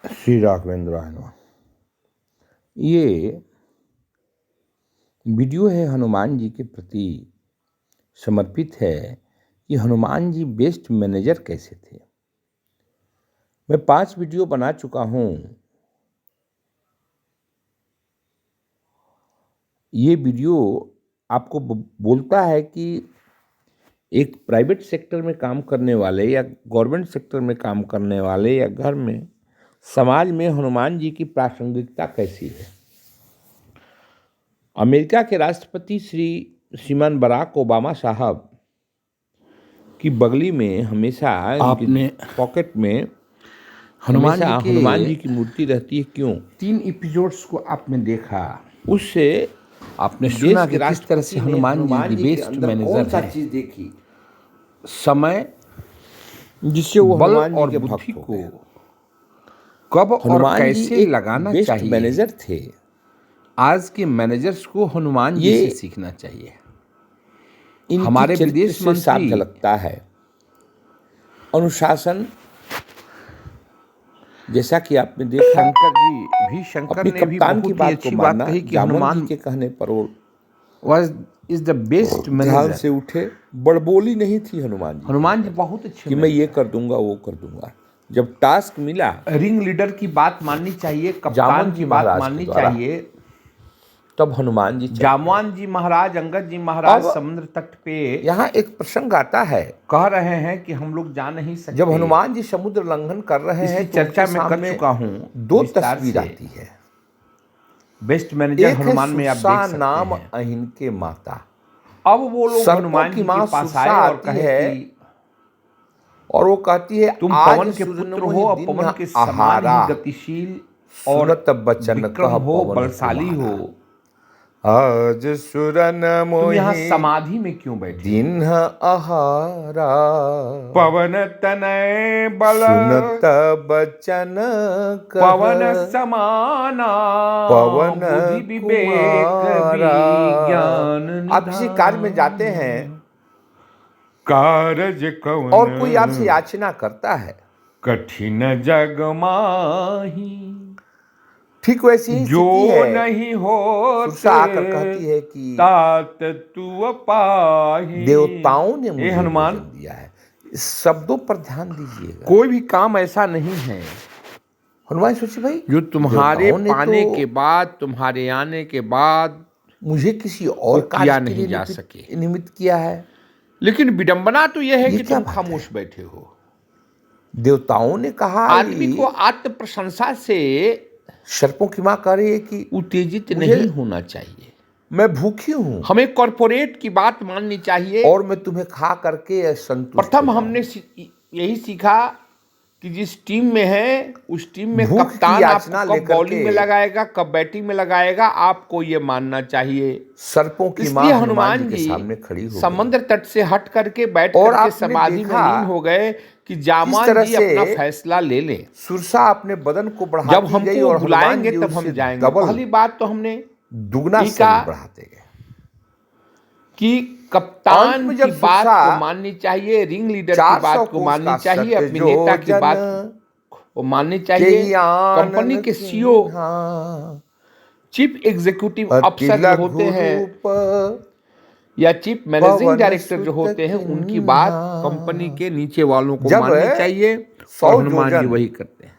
श्री राघवेंद्र नमः। ये वीडियो है हनुमान जी के प्रति समर्पित है कि हनुमान जी बेस्ट मैनेजर कैसे थे। मैं 5 वीडियो बना चुका हूँ। ये वीडियो आपको बोलता है कि एक प्राइवेट सेक्टर में काम करने वाले या गवर्नमेंट सेक्टर में काम करने वाले या घर में समाज में हनुमान जी की प्रासंगिकता कैसी है। अमेरिका के राष्ट्रपति श्रीमान बराक ओबामा साहब की बगली में हमेशा आपने पॉकेट में हनुमान जी की मूर्ति रहती है। क्यों? 3 एपिसोड्स को आपने देखा, उससे आपने सुना कि किस तरह से हनुमान जी बेस्ट मैनेजर है। चीज देखी, समय जिससे वो हनुमान जी के भक्त को कब और कैसे लगाना चाहिए। मैनेजर थे। आज के मैनेजर्स को हनुमान जी से सीखना चाहिए। हमारे विदेश मंत्री साफ झलकता है। अनुशासन, जैसा कि आपने देखा, शंकर ने भी बहुत ही अच्छी बात कही कि हनुमान के कहने पर वो इज द बेस्ट मैनेजर से उठे। बड़बोली नहीं थी हनुमान जी बहुत अच्छे कि मैं ये कर दूंगा वो कर दूंगा। जब टास्क मिला, रिंग लीडर की बात माननी चाहिए, कप्तान की बात माननी चाहिए, तब हनुमान जी, जामवान जी महाराज, अंगद जी महाराज समुद्र तट पे यहाँ एक प्रसंग आता है। कह रहे हैं कि हम लोग जा नहीं सकते। जब हनुमान जी समुद्र लंघन कर रहे हैं, चर्चा में कर चुका हूँ, 2 तस्वीर आती है। बेस्ट मैनेजर हनुमान में आप देख सकते नाम हैं। अहिन के माता, अब वो लोग हनुमान जी के पास आए और कहे कि, और वो कहती है तुम पवन के पुत्र हो और पवन के समान ही गतिशील और विक्रम हो, बलशाली हो। आज सुरन मोहि, तुम यहाँ समाधि में क्यों बैठे? दिन आहारा, पवन तनय बल, सुनत बचन पवन समाना, पवन बुद्धि विवेक विज्ञान। आप किसी कार्य में जाते हैं, कारज कवन, और कोई आपसे याचना करता है, कठिन जग माही, ठीक वैसी ही जो नहीं हो आकर कहती है कि तात तू पाही। देवताओं ने मुझे हनुमान दिया है। इस शब्दों पर ध्यान दीजिएगा। कोई भी काम ऐसा नहीं है, हनुमान सोचिए भाई, जो तुम्हारे पाने के बाद, तुम्हारे आने के बाद मुझे किसी और किया नहीं जा सके, निमित्त किया है। लेकिन विडंबना तो यह है कि तुम खामोश बैठे हो। देवताओं ने कहा, आदमी को आत्म प्रशंसा से, सर्पों की मां कह रही है कि उत्तेजित नहीं होना चाहिए। मैं भूखी हूं, हमें कॉर्पोरेट की बात माननी चाहिए और मैं तुम्हें खा करके संतुष्ट। प्रथम हमने यही सीखा कि जिस टीम में है उस टीम में कप्तान आपको कब बॉलिंग में लगाएगा, कब बैटिंग में लगाएगा, आपको ये मानना चाहिए। सर्पों की मां हनुमान जी सामने खड़ी हो, समुद्र तट से हट करके बैठ करके समाधि में लीन हो गए कि जामवान जी अपना फैसला ले लें। सुरसा अपने बदन को बढ़ाती गई, जब हमको बुलाएंगे तब हम जाएंगे। पहली बात तो हमने दुगना बढ़ाते गए कि कप्तान की बात को माननी चाहिए, रिंग लीडर की बात को माननी चाहिए, अपने नेता की बात को माननी चाहिए। कंपनी के सीईओ, चीफ एग्जीक्यूटिव ऑफिसर जो होते हैं या चीफ मैनेजिंग डायरेक्टर जो होते हैं, उनकी बात कंपनी के नीचे वालों को माननी चाहिए और हनुमान जी वही करते हैं।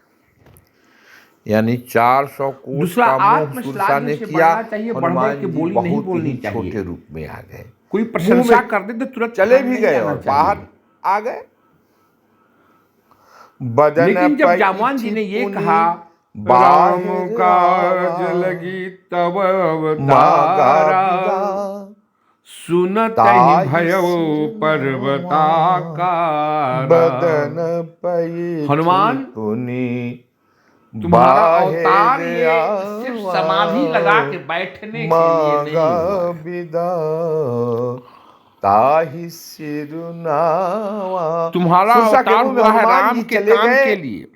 यानी 400 कोस का मुंह सुरसा ने किया, हनुमान जी बहुत ही छोटे रूप में आ गए। कोई प्रशंसा कर दे तो तुरंत चले भी गए और बाहर आ गए। लेकिन जब जामवान जी ने ये कहा, राम काज लगी तब अवतारा, सुनत ही भयो पर्वताकारा। हनुमान, तुम्हारा अवतार ये सिर्फ समाधि लगा के बैठने के लिए नहीं हुआ। ताहि सिरुनावा, तुम्हारा अवतार हुआ है राम के काम के लिए।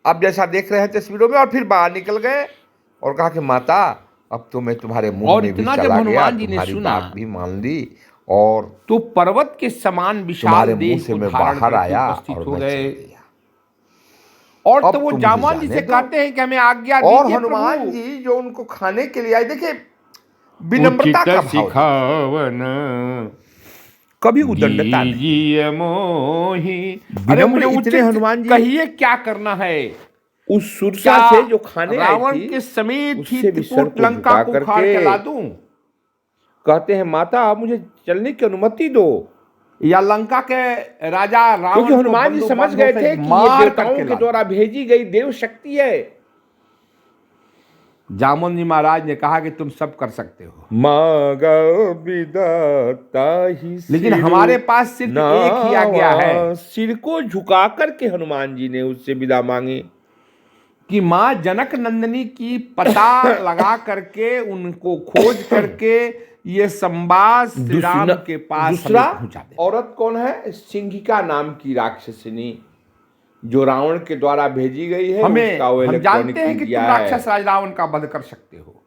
अब जैसा देख रहे हैं तस्वीरों में, और फिर बाहर निकल गए और कहा कि माता अब तो मैं तुम्हारे मुंह में भी चला गया, तुम्हारी बात भी मान ली, और तो पर्वत के समान विशाल देश से मैं बाहर आया और हो गए। और अब तो वो तुम जामवान मुझे जी से जाने दो। कहते हैं कि हमें आज्ञा और दीजिए हनुमान प्रभु। जी जो उनको खाने के लिए आए, देखिए विनम्रता का भाव सिखावन कभी उदंडता नहीं। दीजिए मोहि। अरे विनम्र मुझे इतने उचित हनुमान जी कहिए क्या करना है। उस सुरसा क्या से जो खाने आई रावण थी के समीप ही उससे भी सर त्रिपुट को लंका झुका को उखाड़ करके के ला दूं, कहते हैं माता आप मुझे चलने की अनुमति दो। या लंका के राजा क्योंकि रावण को हनुमान जी समझ बंदूकों गए से थे कि ये मार देवताओं करके के ला द्वारा दूं। भेजी गई देव शक्ति है। जामुन जी महाराज ने कहा कि तुम सब कर सकते हो, मांगा विदाता ही लेकिन सिर हमारे पास सिर्फ एक ही आज्ञा है नावा। सिर को झुका करके हनुमान जी ने उससे विदा मांगी कि मां जनक नंदिनी की पता लगा करके उनको खोज करके ये संवाद श्री राम के पास दूसरा हमें पहुंचा दे। औरत कौन है? सिंहिका नाम की राक्षसिनी जो रावण के द्वारा भेजी गई है। हमें उसका वो हम इलेक्ट्रॉनिक जानते हैं कि मीडिया तुम है। राक्षस राज रावण का वध कर सकते हो,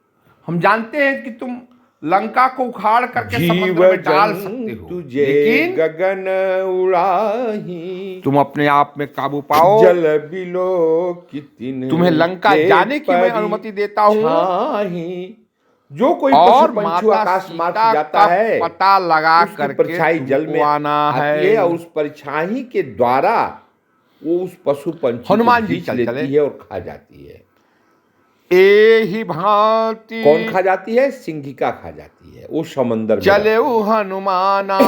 हम जानते हैं कि तुम लंका को उखाड़ करके समुद्र में डाल सकते हो, तुझे लेकिन गगन उड़ाही तुम अपने आप में काबू पाओ। जल बिलो कितने तुम्हें लंका जाने की मैं अनुमति देता हूं, जो कोई और पशु पंछी माता आकाश मार्ग सीता जाता का है पता लगा उसकी करके परछाई जल में आना आती है और उस परछाई के द्वारा वो उस पशु पंछी हनुमान को जी खींच चल लेती चले। है और खा जाती है। एहि भांति कौन खा जाती है? सिंहिका खा जाती है। वो समंदर में चले हनुमाना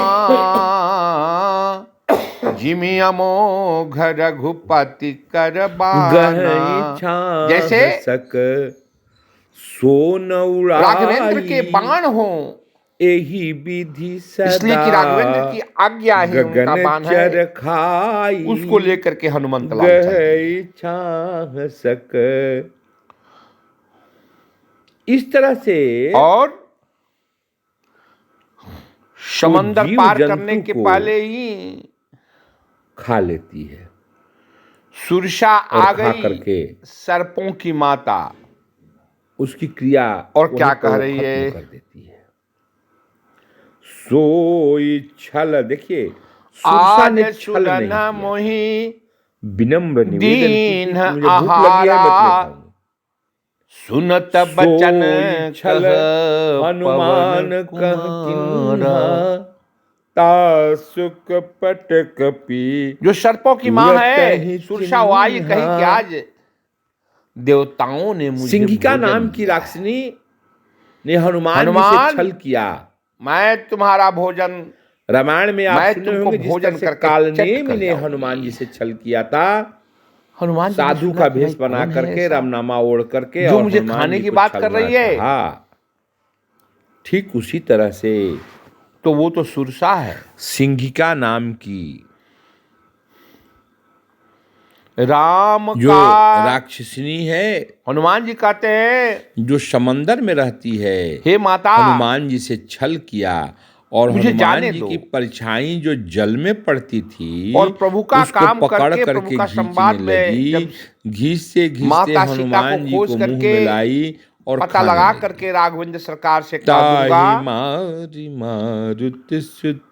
जिमि अमोघ रघुपति कर बाना। जैसे सक सोन राघवेंद्र के बाण हो, यही विधि सदा इसलिए कि राघवेंद्र की आज्ञा ही उनका बाण है, चर खाई उसको लेकर के हनुमंत लाल चल छाह सक। इस तरह से और समंदर जीव पार जंतु करने के को पहले ही खा लेती है सुरसा और आ खा गई, करके सर्पों की माता, उसकी क्रिया और क्या वहीं पर कह रही खत्म है? कर देती है। सोई छल, देखिए सुरसा ने छल नहीं किया। मोहि विनम्र निवेदन की दीन कि मुझे भूख लगी है, मैं तुम्हें खाऊंगा। सुनत बचन छल हनुमान कह किन्हा तासुक पट कपी। जो सर्पों की मां है सुरसा वाई कही कि आज देवताओं ने मुझे सिंहिका नाम की राक्षसी ने हनुमान जी से छल किया। मैं तुम्हारा भोजन, रामायण में आप सुने होंगे जिस तरह से कालनेमि ने हनुमान जी से छल किया था। हनुमान साधु का भेष बना करके रामनामा ओढ़ करके जो मुझे खाने की बात कर रही है। ठीक उसी तरह से तो वो तो सुरसा है, सिंहिका नाम की राम जो का राक्षसिनी है। हनुमान जी कहते हैं जो समंदर में रहती है, हे माता हनुमान जी से छल किया और मुझे हनुमान जी की परछाई जो जल में पड़ती थी और प्रभु का काम पकड़ करके संवाद घींचने लगी। घींचते घींचते हनुमान जी को मुंह में लाई और पता लगा करके राघवेंद्र सरकार से कह दूंगा मारी मारुत सुत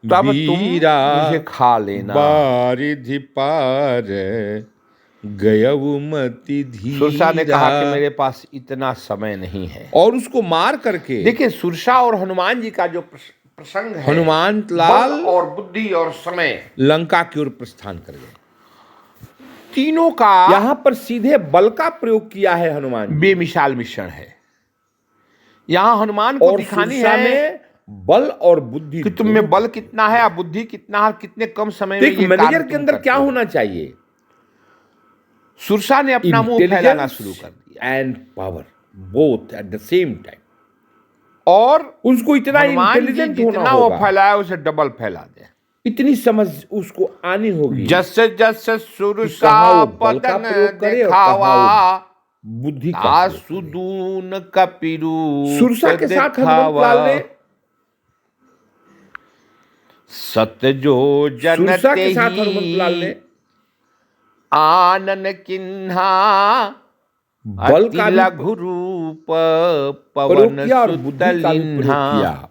तब तुम मुझे खा लेना। बारिधि पार गयवमति धीरा। सुरसा ने कहा कि मेरे पास इतना समय नहीं है और उसको मार करके। देखिए सुरसा और हनुमान जी का जो प्रसंग है, हनुमान लाल और बुद्धि और समय लंका की ओर प्रस्थान कर गए। तीनों का यहां पर सीधे बल का प्रयोग किया है। हनुमान बेमिसाल मिश्रण है। यहां हनुमान को दिखानी है बल और बुद्धि कि तुम में बल कितना है, बुद्धि कितना है, कितने कम समय में ये मैनेजर के अंदर क्या होना चाहिए। सुरसा ने अपना मुंह फैलाना शुरू कर दिया and power both at the same time. और उसको इतना इंटेलिजेंट होना वो फैलाया उसे डबल फैला दे। इतनी समझ उसको आनी होगी। जैसे जैसे सुरसा बदन दिखावा बुद्धि का सुदून कपिरू। सुरसा के साथ हनुमंत लाल ने सतजो जनते के साथ हनुमंत लाल ने आनन किन्हा बल का लघु रूप पवन सुतलिन्हा।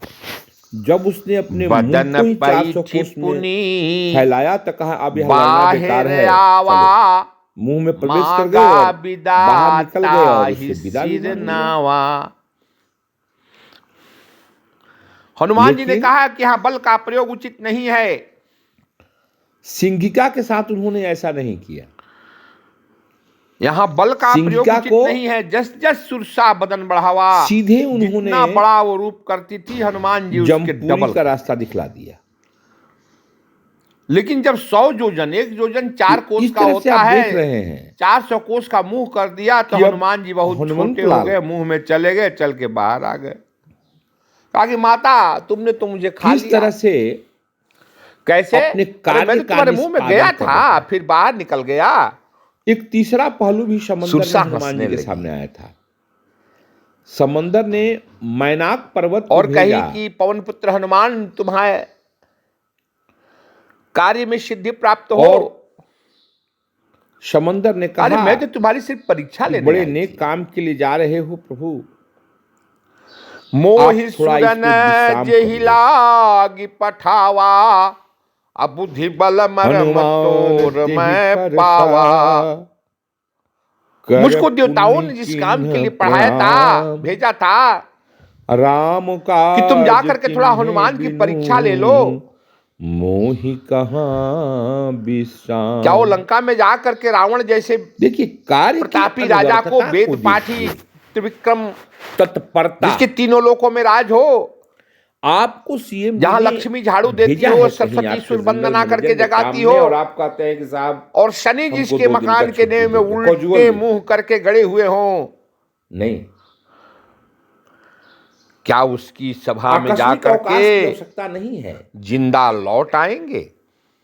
जब उसने अपने बदन मुंह को 400 कोस में फैलाया तो कहा अब यह लड़ना बेकार है। मुंह में प्रवेश कर गए और बाहर निकल गए और उससे विदा भी मान लिया। हनुमान जी ने कहा कि यहाँ बल का प्रयोग उचित नहीं है। सिंहिका के साथ उन्होंने ऐसा नहीं किया। यहाँ बल का प्रयोग उचित नहीं है। जस जस सुरसा बदन बढ़ावा, सीधे उन्होंने जितना बड़ा वो रूप करती थी हनुमान जी उसके डबल का रास्ता दिखला दिया। लेकिन जब 100 योजन, 1 योजन 4 कोस का होता है, 400 कोस का मुंह कर दिया तो हनुमान जी बहुत छोटे हो गए, मुंह में चले गए, चल के बाहर आ गए। कहा कि माता तुमने तो मुझे खा लिया। किस तरह से, कैसे? मैं तो तुम्हारे मुंह में गया था फिर बाहर निकल गया। एक तीसरा पहलू भी समंदर में हनुमान जी के सामने आया था। समंदर ने मैनाक पर्वत और कही कि पवन पुत्र हनुमान तुम्हारे कार्य में सिद्धि प्राप्त हो। समंदर ने कहा, अरे मैं तो तुम्हारी सिर्फ परीक्षा लेने बड़े नेक काम के लिए जा रहे हो प्रभु। मोहि सुदन जेहि लागी पठावा, अब बुद्धि बल मरम तोर मैं पावा। मुझको देवताओं ने जिस काम के लिए पढ़ाया था, भेजा था, राम का कि तुम जाकर के थोड़ा हनुमान की परीक्षा ले लो। मोहि कहाँ विश्राम। क्या वो लंका में जाकर के रावण जैसे, देखिए, कार्य प्रतापी राजा को वेद पाठी त्रिविक्रम तत्परता, जिसके तीनों लोकों में राज हो, आपको सीएम जहां लक्ष्मी झाड़ू देती हो, सरस्वती सुर वंदना करके जगाती हो, और आप कहते हैं कि साहब, और शनि जिसके मकान के नेम में उल्टे मुंह करके गड़े हुए हों, नहीं, क्या उसकी सभा में जाकर के आवश्यकता नहीं है, जिंदा लौट आएंगे?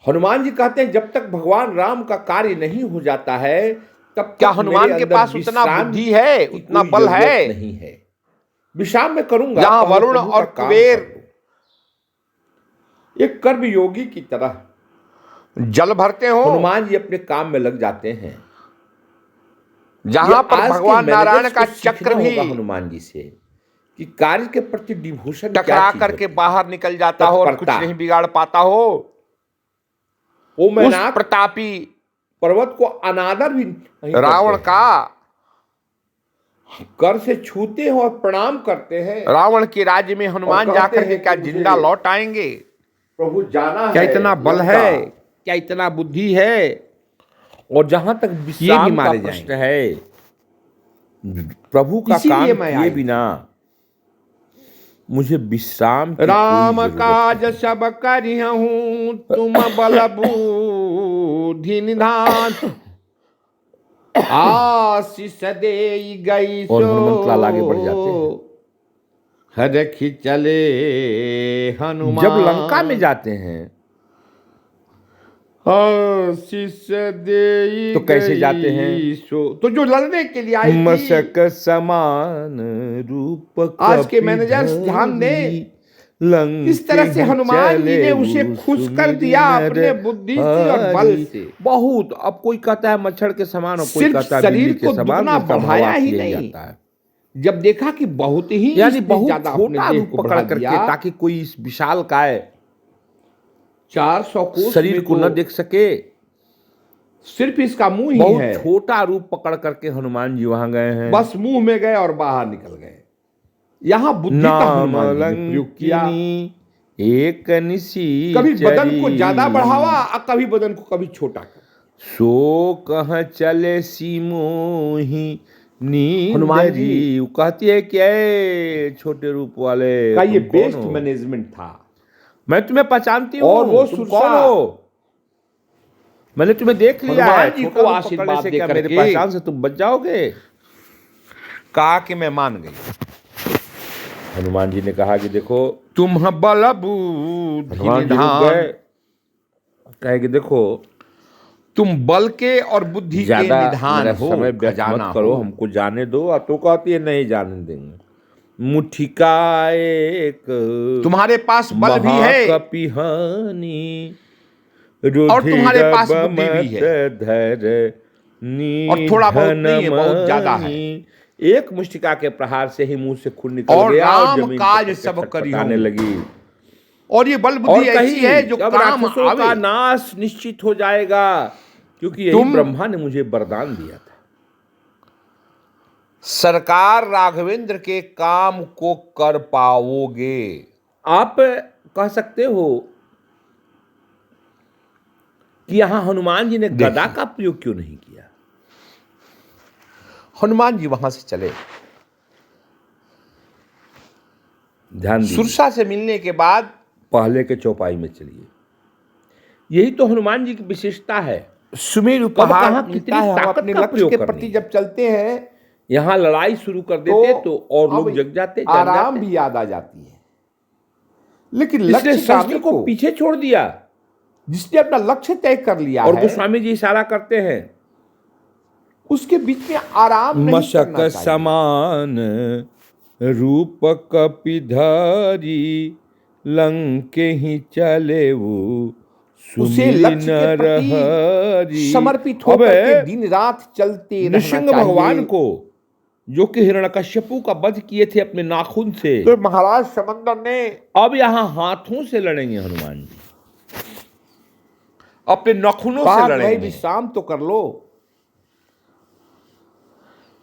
हनुमान जी कहते हैं जब तक भगवान राम का कार्य नहीं हो जाता है तब क्या हनुमान के पास उतना बुद्धि है, उतना बल है? नहीं है। विश्राम में करूंगा। जहां वरुण और कुबेर एक कर्म योगी की तरह जल भरते हो, हनुमान जी अपने काम में लग जाते हैं। जहां पर भगवान नारायण का चक्र भी हनुमान जी से कि कार्य के प्रति डिवोशन टकरा करके बाहर निकल जाता हो और कुछ नहीं बिगाड़ पाता हो। उस प्रतापी पर्वत को अनादर भी रावण का कर से छूते हैं और प्रणाम करते हैं। रावण के राज्य में हनुमान जाकर के क्या जिंदा लौट आएंगे? प्रभु जाना है। क्या इतना बल है, क्या इतना बुद्धि है? और जहां तक विश्राम का प्रश्न है, प्रभु का काम किए बिना मुझे विश्राम की राम काज सब करिहूं, तुम बल बुद्धि निधान, आशीष देई गई और हनुमंत लाल आगे बढ़ जाते हैं। हरखी चले हनुमान। जब लंका में जाते हैं आशीष देई तो कैसे जाते हैं? तो जो लड़ने के लिए आई थी, मशक समान रूप आज के मैनेजर्स ध्यान दें, इस तरह से हनुमान जी ने उसे खुश कर दिया अपने बुद्धि से और बल से। बहुत। अब कोई कहता है मच्छर के समान और कोई कहता है शरीर को दुगना बढ़ाया ही नहीं, जब देखा कि बहुत ही, यानी बहुत छोटा रूप पकड़ करके, ताकि कोई इस विशाल काय 400 कोस शरीर को न देख सके, सिर्फ इसका मुंह ही है। बहुत छोटा रूप पकड़ करके हनुमान जी वहां गए हैं। बस मुंह में गए और बाहर निकल गए। यहाँ बुद्धि का हनुमान जी ने प्रयोग किया। एक निशी कभी बदन को ज्यादा बढ़ावा और कभी बदन को कभी छोटा कर। सो कह चले सीमोही हनुमान जी कहती है कि छोटे रूप वाले का ये बेस्ट मैनेजमेंट था। मैं तुम्हें पहचानती हूँ, और वो तुम कौन हो? मैंने तुम्हें देख लिया है। जी को आशीर्वाद देकर मेरे पहचान से तुम बच जाओगे? कहा कि मैं मान गई। हनुमान जी ने कहा कि देखो तुम बल बुद्धि निधान, कहे कि देखो तुम बल के और बुद्धि के निधान हो, समय व्यर्थ मत करो, हमको जाने दो। और तो कहती है नहीं जाने देंगे। मुट्ठी का एक तुम्हारे पास बल भी है कपिहानी, और तुम्हारे पास बुद्धि भी है, और थोड़ा बहुत नहीं है, बहुत ज्यादा है। एक मुष्टिका के प्रहार से ही मुंह से खून निकल गया और राम काज सब करियो लगी। और ये बल बुद्धि ऐसी है जो काम का नाश निश्चित हो जाएगा क्योंकि यही ब्रह्मा ने मुझे वरदान दिया था। सरकार राघवेंद्र के काम को कर पाओगे। आप कह सकते हो कि यहां हनुमान जी ने गदा का प्रयोग क्यों नहीं किया? हनुमान जी वहां से चले, ध्यान दीजिए, सुरसा से मिलने के बाद पहले के चौपाई में चलिए। यही तो हनुमान जी की विशेषता है। सुमेरु पहाड़ कितनी ताकत अपने का लक्ष्य प्रयोग के करनी प्रति है। जब चलते हैं, यहां लड़ाई शुरू कर देते तो और लोग जग जाते, आराम भी याद आ जाती है। लेकिन इसलिए लक्ष्य शस्त्र को पीछे छोड़ दिया, जिसने अपना लक्ष्य तय कर लिया और है, गोस्वामी जी इशारा करते हैं, उसके बीच में आराम नहीं मशक करना चाहिए। समान रूप कपिधारी, लंके ही चले वो उसे लक्ष्य के प्रति समर्पित होकर के दिन रात चलते रहना चाहिए। नृसिंह भगवान को, जो कि हिरण्यकश्यपु का वध किए थे अपने नाखून से, तो महाराज समंदर ने अब यहां हाथों से लड़ेंगे हनुमान जी, अपने नाखूनों से लड़ेंगे। विश्राम तो कर लो।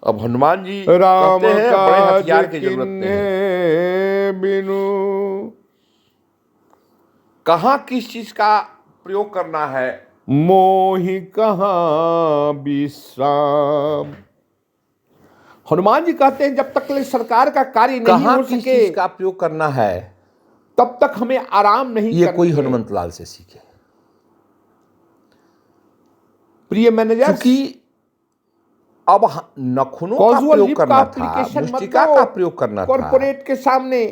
अब हनुमान जी राम कहते हैं बड़े हथियार की काज जरूरत नहीं है। बिनु, कहां किस चीज का प्रयोग करना है? मोहि कहां विश्राम। हनुमान जी कहते हैं जब तक सरकार का कार्य नहीं हो सके, किस चीज का प्रयोग करना है, तब तक हमें आराम नहीं करना है। ये कोई हनुमंत लाल से सीखे। प्रिय मैनेजर, क्योंकि अब नखुनों का प्रयोग करना था, मुष्टिका का प्रयोग करना था कॉर्पोरेट के सामने,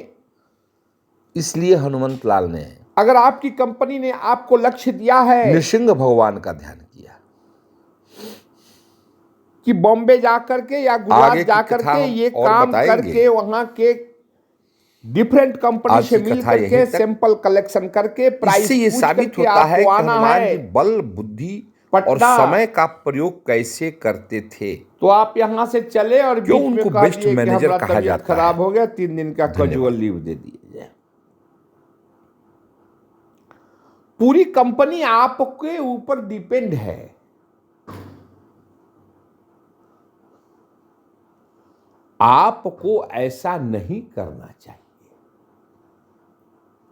इसलिए हनुमंत लाल ने, अगर आपकी कंपनी ने आपको लक्ष्य दिया है, नृसिंह भगवान का ध्यान किया कि बॉम्बे जाकर के या गुजरात जाकर के ये काम करके वहां के डिफरेंट कंपनी से मिल करके सैंपल कलेक्शन करके प्राइस, ये साबित होता है कि हनुमान जी बल, बुद्धि और समय का प्रयोग कैसे करते थे। तो आप यहां से चले और क्यों उनको बेस्ट मैनेजर कहा जाता है। खराब हो गया, 3 दिन का कैजुअल लीव दे दिए। पूरी कंपनी आपके ऊपर डिपेंड है। आपको ऐसा नहीं करना चाहिए।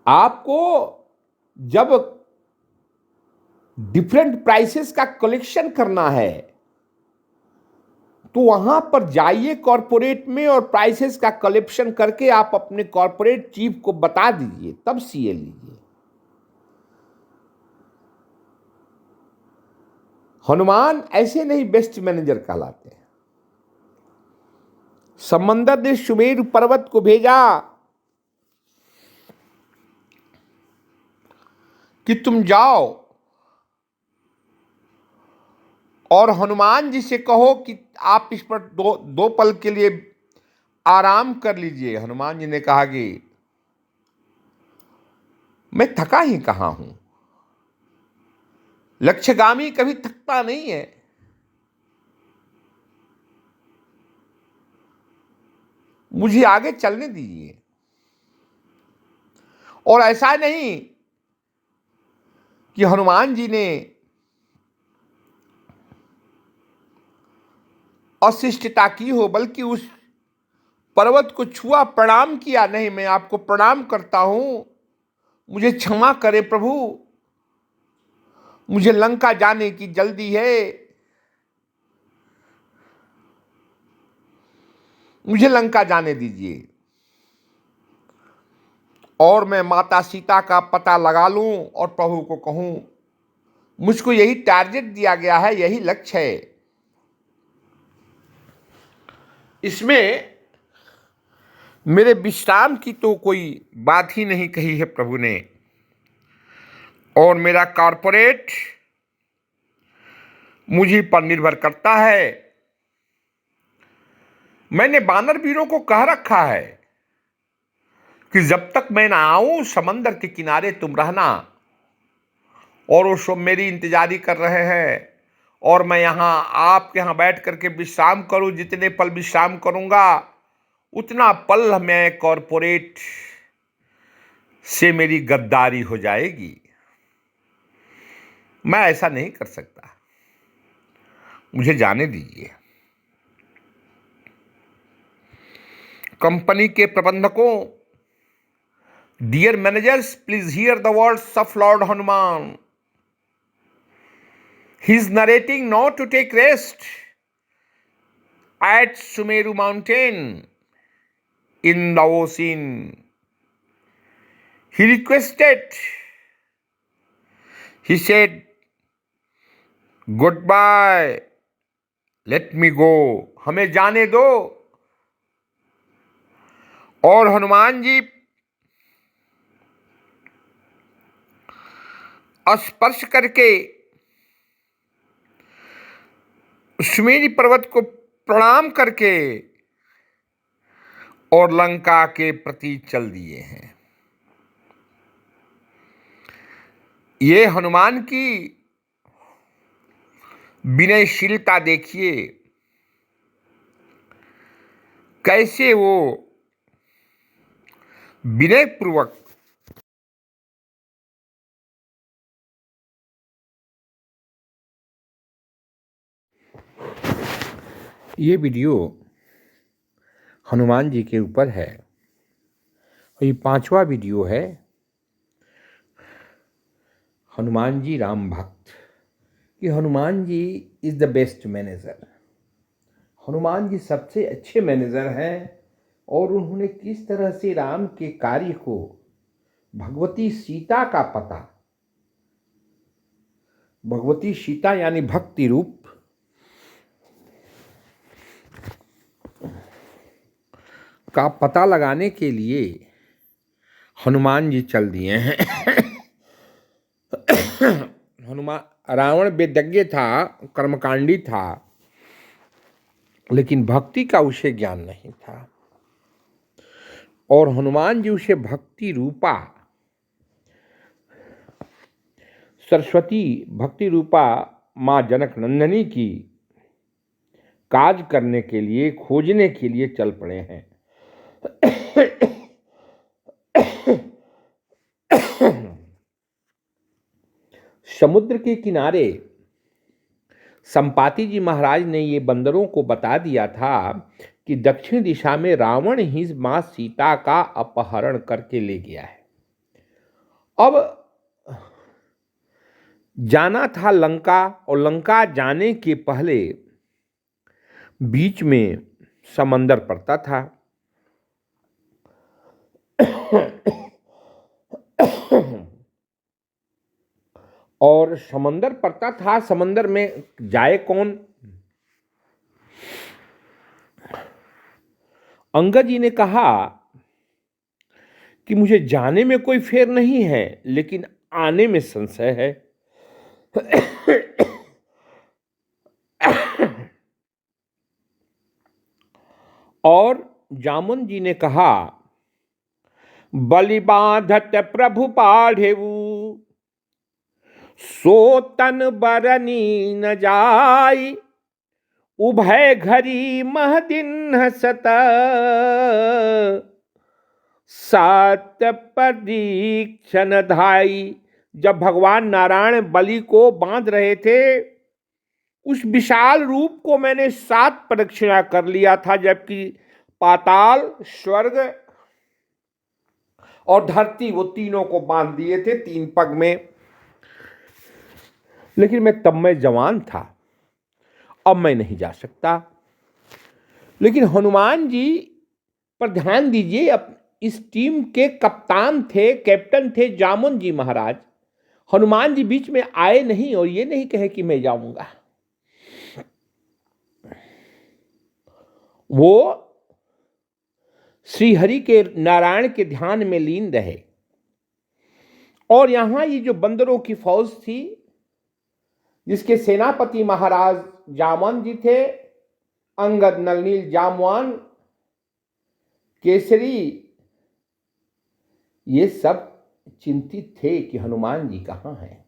आपको जब डिफरेंट प्राइसेस का कलेक्शन करना है तो वहां पर जाइए कॉर्पोरेट में, और प्राइसेस का कलेक्शन करके आप अपने कॉर्पोरेट चीफ को बता दीजिए, तब सीए लीजिए। हनुमान ऐसे नहीं बेस्ट मैनेजर कहलाते हैं। समंदर ने सुमेरु पर्वत को भेजा कि तुम जाओ और हनुमान जी से कहो कि आप इस पर दो पल के लिए आराम कर लीजिए। हनुमान जी ने कहा कि मैं थका ही कहां हूं, लक्ष्यगामी कभी थकता नहीं है। मुझे आगे चलने दीजिए। और ऐसा नहीं कि हनुमान जी ने अशिष्टता की हो, बल्कि उस पर्वत को छुआ, प्रणाम किया। नहीं, मैं आपको प्रणाम करता हूं, मुझे क्षमा करे प्रभु, मुझे लंका जाने की जल्दी है, मुझे लंका जाने दीजिए और मैं माता सीता का पता लगा लूं और प्रभु को कहूं मुझको यही टारगेट दिया गया है, यही लक्ष्य है। इसमें मेरे विश्राम की तो कोई बात ही नहीं कही है प्रभु ने। और मेरा कॉर्पोरेट मुझे पर निर्भर करता है। मैंने बानर वीरों को कह रखा है कि जब तक मैं ना आऊं समंदर के किनारे तुम रहना, और वो सब मेरी इंतजारी कर रहे हैं। और मैं यहां आपके यहां बैठ करके विश्राम करूं, जितने पल विश्राम करूंगा उतना पल मैं कॉर्पोरेट से मेरी गद्दारी हो जाएगी। मैं ऐसा नहीं कर सकता। मुझे जाने दीजिए। कंपनी के प्रबंधकों, dear managers, please hear the words of Lord Hanuman. He is narrating not to take rest at Sumeru mountain in Laosin. He requested, he said, goodbye, let me go. हमें जाने दो। और हनुमान जी स्पर्श करके सुमेरु पर्वत को प्रणाम करके और लंका के प्रति चल दिए हैं। ये हनुमान की विनयशीलता देखिए, कैसे वो विनयपूर्वक ये वीडियो हनुमान जी के ऊपर है और ये 5वां वीडियो है हनुमान जी राम भक्त कि Hanuman ji is the best manager. Hanuman ji सबसे अच्छे मैनेजर हैं और उन्होंने किस तरह से राम के कार्य को, भगवती सीता का पता, भगवती सीता यानी भक्ति रूप का पता लगाने के लिए हनुमान जी चल दिए हैं। हनुमान रावण वेदज्ञ था, कर्मकांडी था, लेकिन भक्ति का उसे ज्ञान नहीं था और हनुमान जी उसे भक्ति रूपा सरस्वती, भक्ति रूपा माँ जनक नंदनी की काज करने के लिए, खोजने के लिए चल पड़े हैं। समुद्र के किनारे संपाति जी महाराज ने ये बंदरों को बता दिया था कि दक्षिण दिशा में रावण ही मां सीता का अपहरण करके ले गया है। अब जाना था लंका और लंका जाने के पहले बीच में समंदर पड़ता था। और समंदर पड़ता था, समंदर में जाए कौन? अंगद जी ने कहा कि मुझे जाने में कोई फेर नहीं है, लेकिन आने में संशय है। और जामुन जी ने कहा, बलि बांधत प्रभु पाढ़ेऊ, सो तन बरनी न जाई, उभय घरी मह दिन हसत, सात परीक्षण धाई। जब भगवान नारायण बलि को बांध रहे थे, उस विशाल रूप को मैंने 7 प्रदक्षिणा कर लिया था, जबकि पाताल, स्वर्ग और धरती, वो तीनों को बांध दिए थे 3 पग में। लेकिन तब मैं जवान था, अब मैं नहीं जा सकता। लेकिन हनुमान जी पर ध्यान दीजिए, इस टीम के कप्तान थे, कैप्टन थे जामुन जी महाराज। हनुमान जी बीच में आए नहीं और ये नहीं कहे कि मैं जाऊंगा। वो श्री हरि के, नारायण के ध्यान में लीन रहे। और यहां ये जो बंदरों की फौज थी, जिसके सेनापति महाराज जामवन जी थे, अंगद, नलनील, जामवान, केसरी, ये सब चिंतित थे कि हनुमान जी कहां हैं।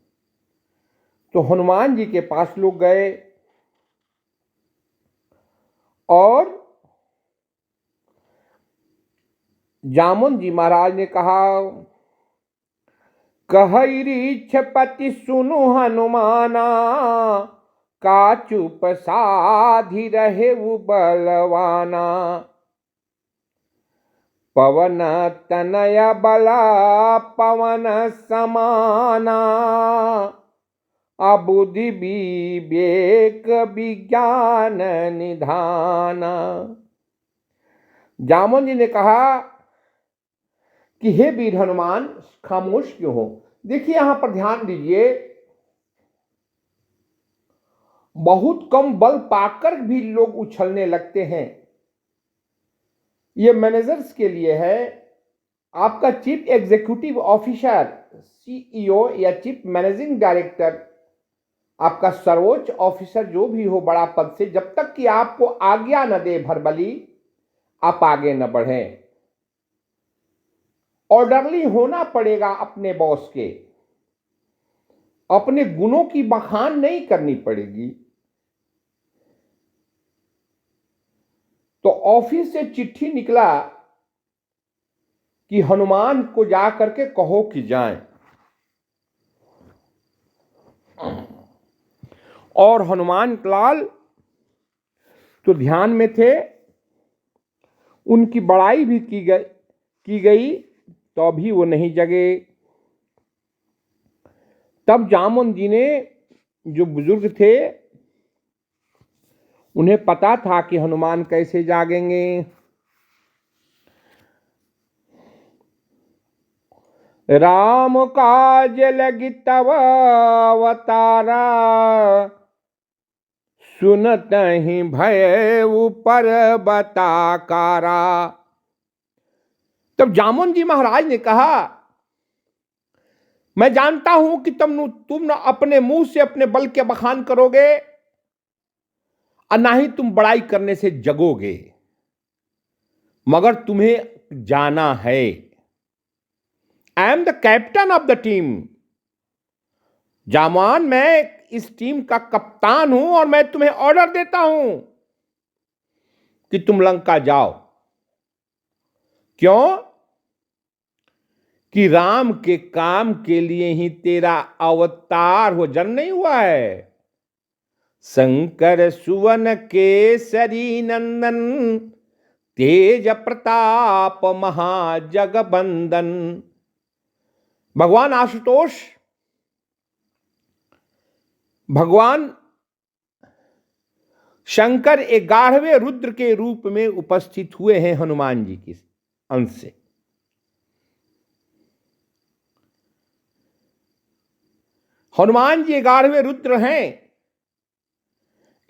तो हनुमान जी के पास लोग गए और जामुन जी महाराज ने कहा, कहई रीछपति सुनु हनुमाना, का चुप साधी रहे वो बलवाना, पवन तनय बला पवन समाना, अबुद्धि विवेक विज्ञान निधाना। जामुन जी ने कहा कि हे वीर हनुमान, खामोश क्यों हो? देखिए यहां पर ध्यान दीजिए, बहुत कम बल पाकर भी लोग उछलने लगते हैं। ये मैनेजर्स के लिए है। आपका चीफ एग्जीक्यूटिव ऑफिसर, सीईओ या चीफ मैनेजिंग डायरेक्टर, आपका सर्वोच्च ऑफिसर जो भी हो बड़ा पद से, जब तक कि आपको आज्ञा न दे भरबली, आप आगे न बढ़ें। ऑर्डरली होना पड़ेगा अपने बॉस के, अपने गुणों की बखान नहीं करनी पड़ेगी। तो ऑफिस से चिट्ठी निकला कि हनुमान को जाकर के कहो कि जाएं। और हनुमान लाल तो ध्यान में थे, उनकी बड़ाई भी की गई तो भी वो नहीं जगे। तब जामुन जी ने, जो बुजुर्ग थे, उन्हें पता था कि हनुमान कैसे जागेंगे। राम काज लगी तब अवतारा, सुनत ही भय ऊपर बताकारा। तब जामुन जी महाराज ने कहा, मैं जानता हूं कि तुम न अपने मुंह से अपने बल के बखान करोगे और ना ही तुम बड़ाई करने से जगोगे, मगर तुम्हें जाना है। I am the captain of the team. जामान, मैं इस टीम का कप्तान हूं और मैं तुम्हें ऑर्डर देता हूं कि तुम लंका जाओ। क्यों? कि राम के काम के लिए ही तेरा अवतार हो, जन्म नहीं हुआ है। शंकर सुवन केसरी नंदन, तेज प्रताप महाजगबंदन। भगवान आशुतोष, भगवान शंकर 11वें रुद्र के रूप में उपस्थित हुए हैं हनुमान जी के अंश से। हनुमान जी 11वें रुद्र हैं,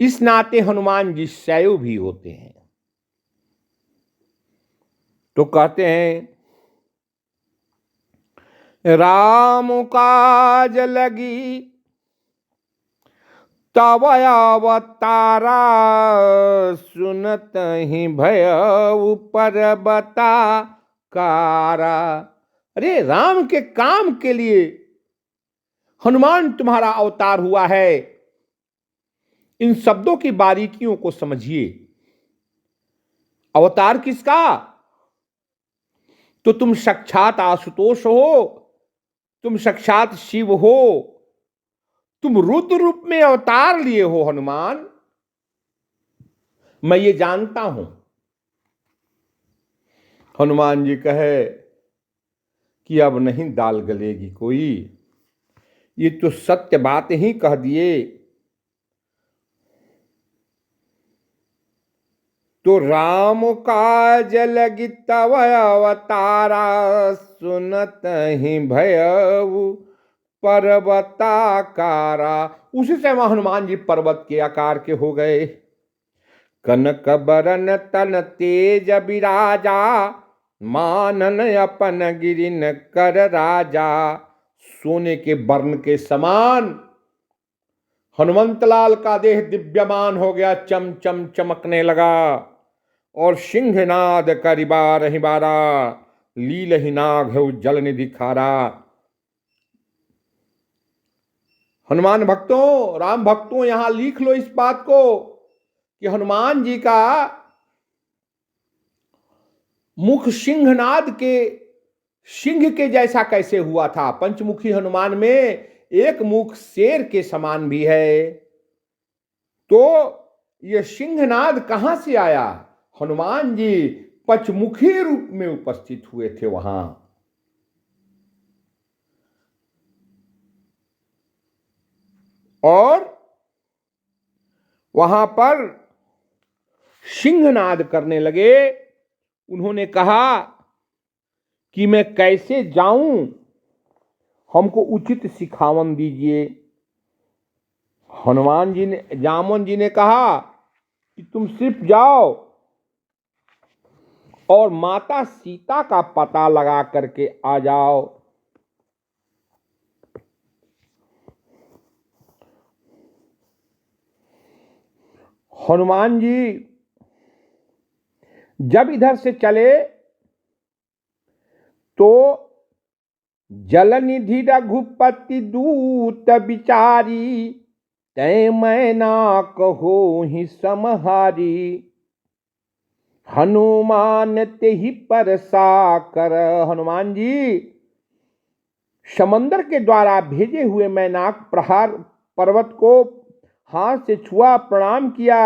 इस नाते हनुमान जी शैव भी होते हैं। तो कहते हैं, राम काज लगी तब अवतारा, सुनत ही भय ऊपर बताकारा। अरे राम के काम के लिए हनुमान तुम्हारा अवतार हुआ है। इन शब्दों की बारीकियों को समझिए। अवतार किसका? तो तुम साक्षात आशुतोष हो, तुम साक्षात शिव हो, तुम रुद्र रूप में अवतार लिए हो हनुमान। मैं ये जानता हूं। हनुमान जी कहे कि अब नहीं दाल गलेगी कोई, ये तो सत्य बात ही कह दिए। तो राम काज लगी तब अवतारा, सुनत ही भयउ पर्वताकारा। उसी से वह हनुमान जी पर्वत के आकार के हो गए। कनक बरन तन तेज विराजा, मानन अपन गिरिन कर राजा। सोने के वर्ण के समान हनुमंतलाल का देह दिव्यमान हो गया, चम चम चमकने लगा। और सिंहनाद करिबा रहिबारा, लील ही नाग है जल निधि खारा। हनुमान भक्तों, राम भक्तों, यहां लिख लो इस बात को कि हनुमान जी का मुख सिंहनाद के सिंह के जैसा कैसे हुआ था। पंचमुखी हनुमान में एक मुख शेर के समान भी है। तो ये सिंहनाद कहां से आया? हनुमान जी पचमुखी रूप में उपस्थित हुए थे वहां। और वहां पर सिंहनाद करने लगे। उन्होंने कहा कि मैं कैसे जाऊं, हमको उचित सिखावन दीजिए। जामवन जी ने कहा कि तुम सिर्फ जाओ और माता सीता का पता लगा करके आ जाओ। हनुमान जी जब इधर से चले तो जलनिधि रघुपति दूत बिचारी, तय मैना कहो ही समहारी। हनुमान ते ही परसा कर, हनुमान जी समंदर के द्वारा भेजे हुए मैनाक प्रहार पर्वत को हाथ से छुआ, प्रणाम किया।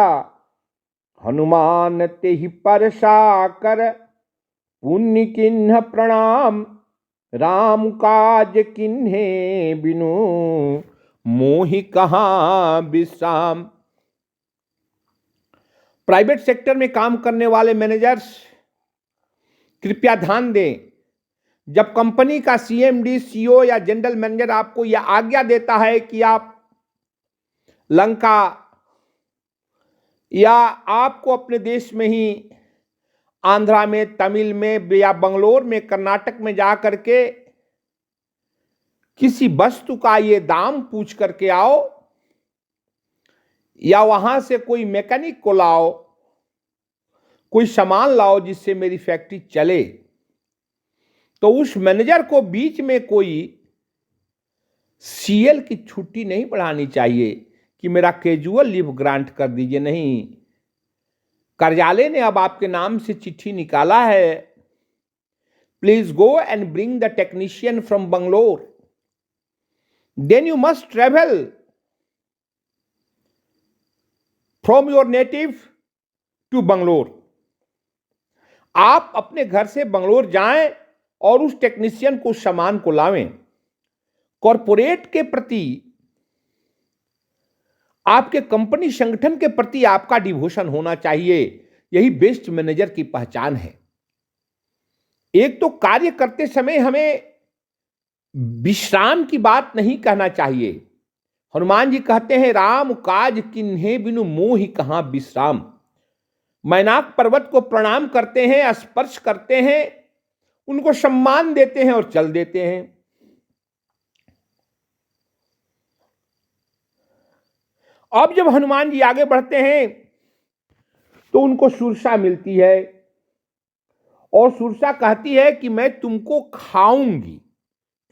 हनुमान ते ही परसा कर पुण्य किन्ह प्रणाम, राम काज किन्हे बिनु मोहि कहां विश्राम। प्राइवेट सेक्टर में काम करने वाले मैनेजर्स कृपया ध्यान दें, जब कंपनी का सीएमडी, सीईओ या जनरल मैनेजर आपको यह आज्ञा देता है कि आप लंका या आपको अपने देश में ही आंध्रा में, तमिल में या बंगलोर में, कर्नाटक में जा करके किसी वस्तु का ये दाम पूछ करके आओ, या वहां से कोई मैकेनिक को लाओ, कोई सामान लाओ जिससे मेरी फैक्ट्री चले, तो उस मैनेजर को बीच में कोई सीएल की छुट्टी नहीं बढ़ानी चाहिए कि मेरा कैजुअल लीव ग्रांट कर दीजिए। नहीं, कार्यालय ने अब आपके नाम से चिट्ठी निकाला है, please go and bring the technician from Bangalore, then you must travel from your native to Bangalore. आप अपने घर से बंगलोर जाएं और उस टेक्नीशियन को, उस सामान को लावें। कॉरपोरेट के प्रति, आपके कंपनी संगठन के प्रति आपका डिवोशन होना चाहिए। यही बेस्ट मैनेजर की पहचान है। एक तो कार्य करते समय हमें विश्राम की बात नहीं कहना चाहिए। हनुमान जी कहते हैं, राम काज किन्हे बिनु मोहि कहां विश्राम। मैनाक पर्वत को प्रणाम करते हैं, स्पर्श करते हैं, उनको सम्मान देते हैं और चल देते हैं। अब जब हनुमान जी आगे बढ़ते हैं तो उनको सुरसा मिलती है और सुरसा कहती है कि मैं तुमको खाऊंगी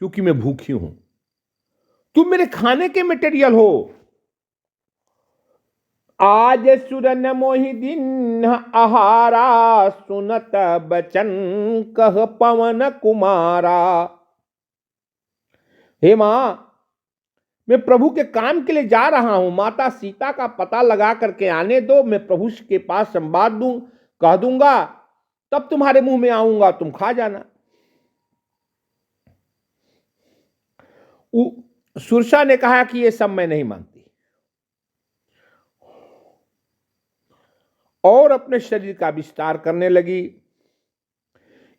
क्योंकि मैं भूखी हूं, तुम मेरे खाने के मटेरियल हो। आज सुरन मोहि दिन आहारा, सुनत बचन कह पवन कुमारा। हे मां, मैं प्रभु के काम के लिए जा रहा हूं, माता सीता का पता लगा करके आने दो, मैं प्रभु के पास संवाद कह दूंगा, तब तुम्हारे मुंह में आऊंगा, तुम खा जाना। सुरसा ने कहा कि ये सब मैं नहीं मानती, और अपने शरीर का विस्तार करने लगी।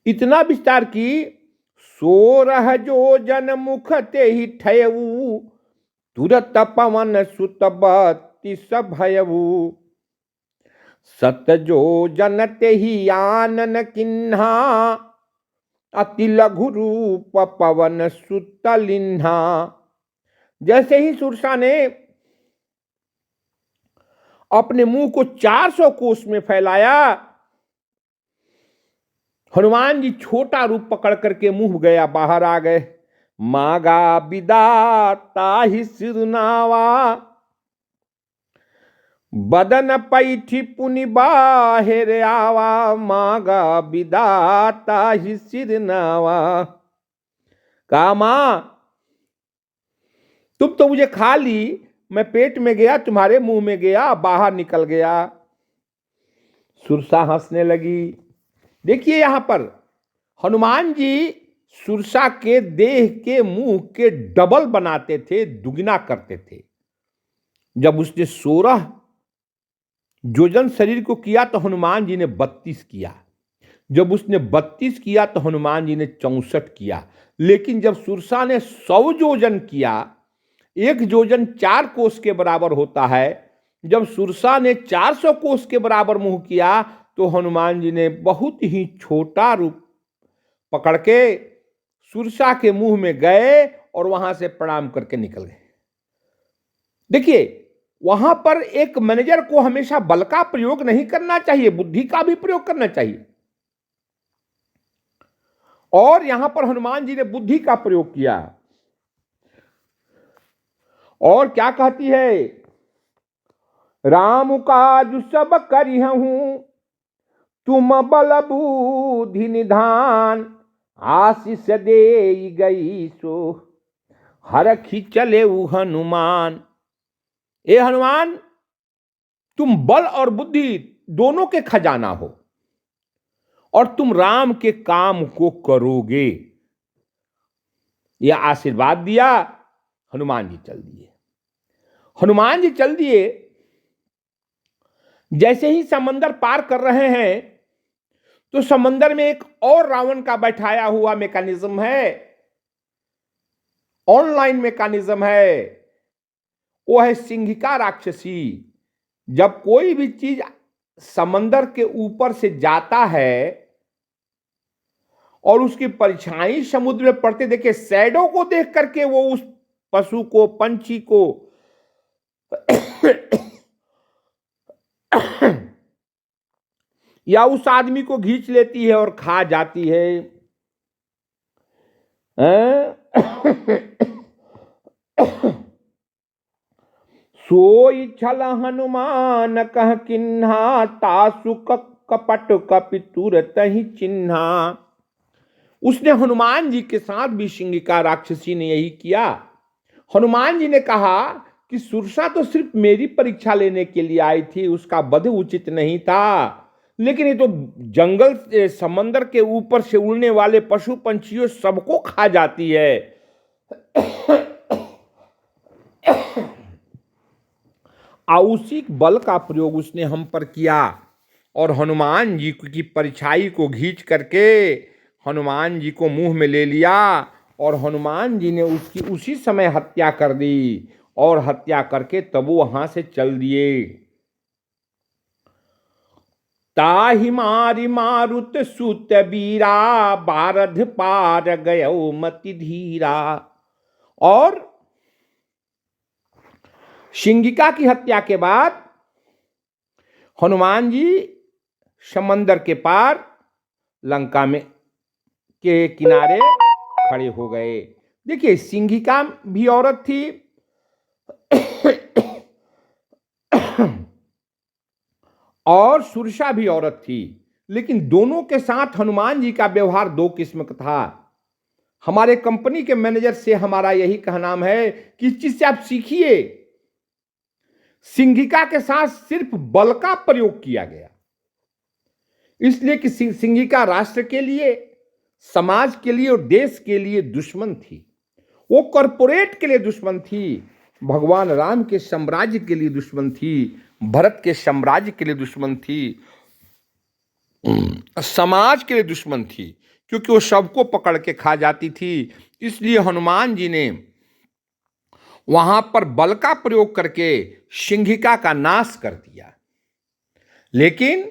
इतना विस्तार की 16 जोजन मुख ते ही ठयऊ, तुरत पवन सुत 32 भयऊ। 7 जोजन ते ही आनन किन्हा, अति लघु रूप पवन सुत लिन्हा। जैसे ही सुरसा ने अपने मुंह को 400 कोस में फैलाया, हनुमान जी छोटा रूप पकड़ करके मुंह गया बाहर आ गए। मागा विदाता ही सिरनावा, बदन पैठी पुनि बाहिर आवा। मागा विदाता ही सिरनावा। कहा, मां तुम तो मुझे खा ली, मैं पेट में गया, तुम्हारे मुंह में गया, बाहर निकल गया। सुरसा हंसने लगी। देखिए यहां पर हनुमान जी सुरसा के देह के मुंह के डबल बनाते थे, दुगना करते थे। जब उसने 16 योजन शरीर को किया तो हनुमान जी ने 32 किया। जब उसने 32 किया तो हनुमान जी ने 64 किया। लेकिन जब सुरसा ने 100 योजन किया, 1 योजन 4 कोस के बराबर होता है, जब सुरसा ने 400 कोस के बराबर मुंह किया तो हनुमान जी ने बहुत ही छोटा रूप पकड़ के सुरसा के मुंह में गए और वहां से प्रणाम करके निकल गए। देखिए वहां पर एक मैनेजर को हमेशा बल का प्रयोग नहीं करना चाहिए, बुद्धि का भी प्रयोग करना चाहिए। और यहां पर हनुमान जी ने बुद्धि का प्रयोग किया। और क्या कहती है, राम काज सब करिहूं तुम बल बुद्धि निधान, आशीष दे गई सो हरखी चले हनुमान। ए हनुमान, तुम बल और बुद्धि दोनों के खजाना हो और तुम राम के काम को करोगे, यह आशीर्वाद दिया। हनुमान जी चल दिए। हनुमान जी चल दिए। जैसे ही समंदर पार कर रहे हैं तो समंदर में एक और रावण का बैठाया हुआ मैकेनिज्म है, ऑनलाइन मैकेनिज्म है, वो है सिंहिका राक्षसी। जब कोई भी चीज समंदर के ऊपर से जाता है और उसकी परछाई समुद्र में पड़ते देखे, शैडो को देख करके वो उस पशु को, पंछी को या उस आदमी को खींच लेती है और खा जाती है। सोई छल हनुमान कह किन्हा, तासु कपट कपि तुरत ही चिन्हा। उसने हनुमान जी के साथ भी सिंहिका राक्षसी ने यही किया। हनुमान जी ने कहा कि सुरसा तो सिर्फ मेरी परीक्षा लेने के लिए आई थी, उसका वध उचित नहीं था, लेकिन ये तो जंगल समंदर के ऊपर से उड़ने वाले पशु पंछियों सबको खा जाती है। उसी बल का प्रयोग उसने हम पर किया और हनुमान जी की परछाई को खींच करके हनुमान जी को मुंह में ले लिया और हनुमान जी ने उसकी उसी समय हत्या कर दी। और हत्या करके तब वो वहां से चल दिए। ताहि मारि मारुत सुत बीरा, बारध पार गयो मति धीरा। और सिंहिका की हत्या के बाद हनुमान जी समंदर के पार लंका में के किनारे खड़े हो गए। देखिए सिंहिका भी औरत थी और सुरसा भी औरत थी, लेकिन दोनों के साथ हनुमान जी का व्यवहार दो किस्म का था। हमारे कंपनी के मैनेजर से हमारा यही कहना है कि इस चीज से आप सीखिए। सिंहिका के साथ सिर्फ बल का प्रयोग किया गया, इसलिए कि सिंहिका राष्ट्र के लिए, समाज के लिए और देश के लिए दुश्मन थी। वो कॉरपोरेट के लिए दुश्मन थी, भगवान राम के साम्राज्य के लिए दुश्मन थी, भरत के साम्राज्य के लिए दुश्मन थी, समाज के लिए दुश्मन थी, क्योंकि वो सबको पकड़ के खा जाती थी। इसलिए हनुमान जी ने वहां पर बल का प्रयोग करके सिंहिका का नाश कर दिया। लेकिन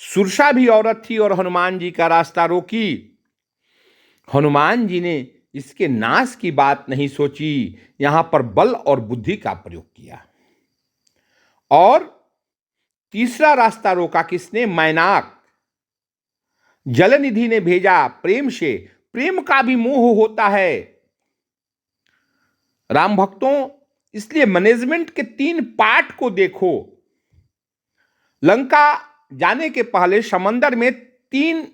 सुरसा भी औरत थी और हनुमान जी का रास्ता रोकी। हनुमान जी ने इसके नाश की बात नहीं सोची, यहां पर बल और बुद्धि का प्रयोग किया। और तीसरा रास्ता रोका किसने? मैनाक। जलनिधि ने भेजा प्रेम से। प्रेम का भी मोह होता है राम भक्तों, इसलिए मैनेजमेंट के 3 पार्ट को देखो। लंका जाने के पहले समंदर में 3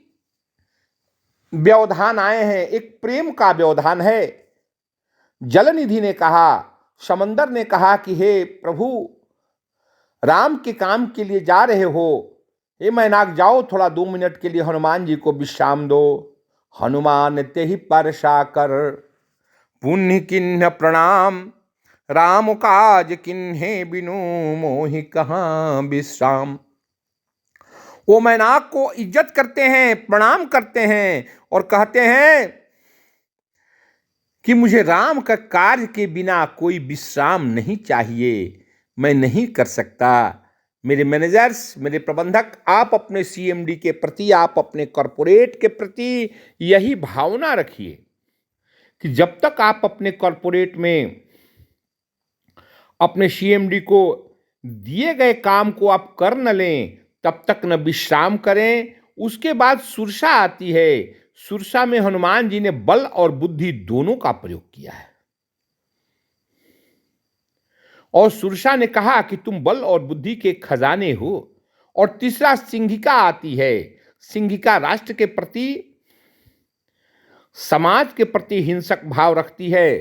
व्यवधान आए हैं। एक प्रेम का व्यवधान है। जलनिधि ने कहा समंदर ने कहा कि हे प्रभु, राम के काम के लिए जा रहे हो, हे मैनाक जाओ, थोड़ा 2 मिनट के लिए हनुमान जी को विश्राम दो। हनुमान ते ही परसा कर, पुण्य किन्ह प्रणाम, राम काज किन्हे बिनु, मोहि कहाँ विश्राम। वो मैनाक को इज्जत करते हैं, प्रणाम करते हैं और कहते हैं कि मुझे राम का कार्य के बिना कोई विश्राम नहीं चाहिए, मैं नहीं कर सकता। मेरे मैनेजर्स, मेरे प्रबंधक, आप अपने सीएमडी के प्रति, आप अपने कॉरपोरेट के प्रति यही भावना रखिए कि जब तक आप अपने कॉरपोरेट में अपने सीएमडी को दिए गए काम को आप कर न लें, तब तक न विश्राम करें। उसके बाद सुरसा आती है। सुरसा में हनुमान जी ने बल और बुद्धि दोनों का प्रयोग किया है और सुरसा ने कहा कि तुम बल और बुद्धि के खजाने हो। और तीसरा सिंहिका आती है। सिंहिका राष्ट्र के प्रति, समाज के प्रति हिंसक भाव रखती है।